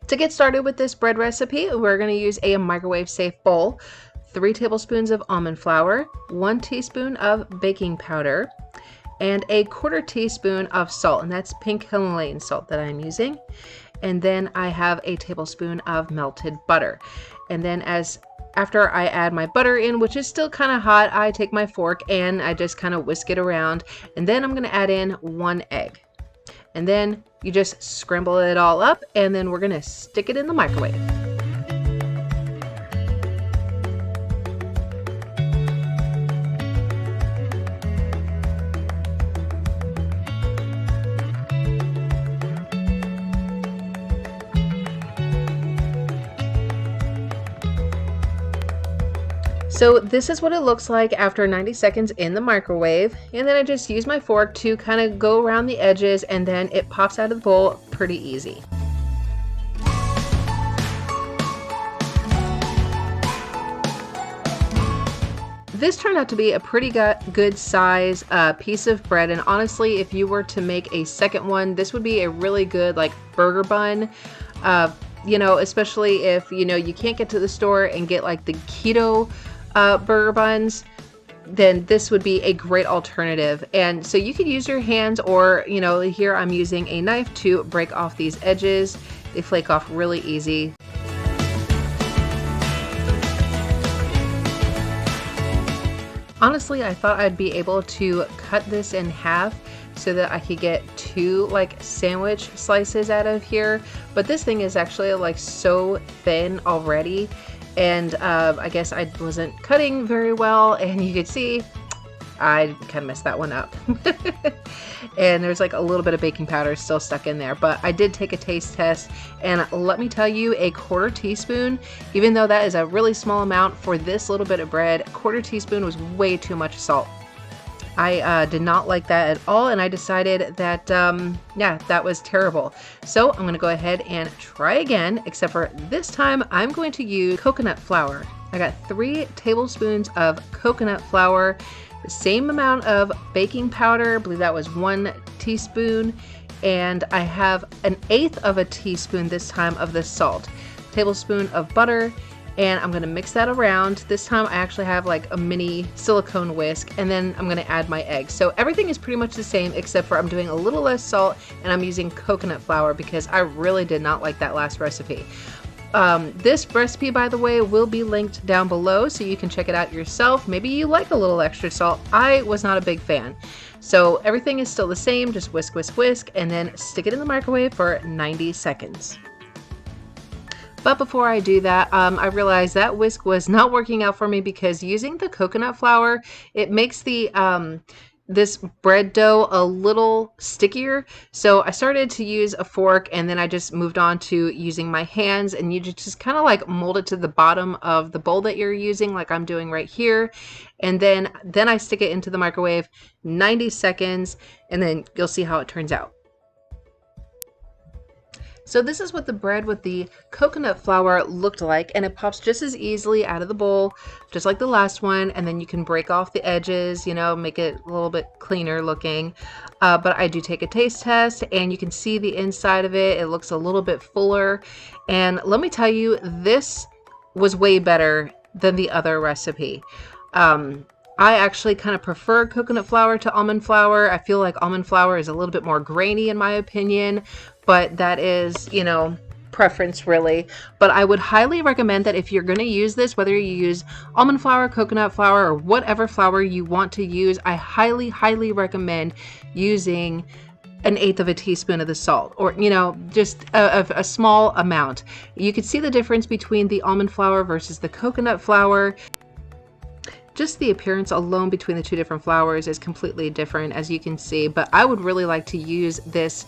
To get started with this bread recipe, we're going to use a microwave safe bowl, 3 tablespoons of almond flour, 1 teaspoon of baking powder, and a 1/4 teaspoon of salt, and that's pink Himalayan salt that I'm using. And then I have a tablespoon of melted butter. And then after I add my butter in, which is still kind of hot, I take my fork and I just kind of whisk it around. And then I'm going to add in 1 egg. And then you just scramble it all up, and then we're going to stick it in the microwave. So this is what it looks like after 90 seconds in the microwave, and then I just use my fork to kind of go around the edges, and then it pops out of the bowl pretty easy. This turned out to be a pretty good size piece of bread, and honestly, if you were to make a second one, this would be a really good like burger bun. You know, especially if you can't get to the store and get like the keto burger buns, then this would be a great alternative. And so you could use your hands, or here I'm using a knife to break off these edges. They flake off really easy. Honestly, I thought I'd be able to cut this in half so that I could get 2 like sandwich slices out of here, but this thing is actually like so thin already, and I guess I wasn't cutting very well, and you could see I kind of messed that one up. And there's like a little bit of baking powder still stuck in there, but I did take a taste test, and let me tell you, a 1/4 teaspoon, even though that is a really small amount for this little bit of bread, 1/4 teaspoon was way too much salt. I did not like that at all, and I decided that, yeah, that was terrible. So I'm going to go ahead and try again, except for this time I'm going to use coconut flour. I got 3 tablespoons of coconut flour, the same amount of baking powder, I believe that was 1 teaspoon, and I have 1/8 of a teaspoon this time of the salt, tablespoon of butter, and I'm going to mix that around. This time I actually have like a mini silicone whisk, and then I'm going to add my eggs. So everything is pretty much the same, except for I'm doing a little less salt, and I'm using coconut flour because I really did not like that last recipe. This recipe, by the way, will be linked down below so you can check it out yourself. Maybe you like a little extra salt. I was not a big fan. So everything is still the same, just whisk, whisk, whisk, and then stick it in the microwave for 90 seconds. But before I do that, I realized that whisk was not working out for me because using the coconut flour, it makes the this bread dough a little stickier. So I started to use a fork, and then I just moved on to using my hands, and you just kind of like mold it to the bottom of the bowl that you're using, like I'm doing right here. And then I stick it into the microwave 90 seconds, and then you'll see how it turns out. So this is what the bread with the coconut flour looked like, and it pops just as easily out of the bowl, just like the last one, and then you can break off the edges, make it a little bit cleaner looking. But I do take a taste test, and you can see the inside of it. It looks a little bit fuller, and let me tell you, this was way better than the other recipe. I actually kind of prefer coconut flour to almond flour. I feel like almond flour is a little bit more grainy in my opinion, but that is, preference really. But I would highly recommend that if you're going to use this, whether you use almond flour, coconut flour, or whatever flour you want to use, I highly, highly recommend using 1/8 of a teaspoon of the salt, or just a small amount. You could see the difference between the almond flour versus the coconut flour. Just the appearance alone between the 2 different flours is completely different, as you can see. But I would really like to use this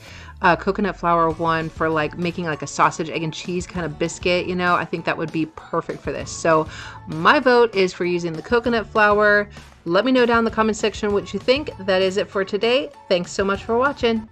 coconut flour one for like making like a sausage, egg, and cheese kind of biscuit. I think that would be perfect for this. So my vote is for using the coconut flour. Let me know down in the comment section what you think. That is it for today. Thanks so much for watching.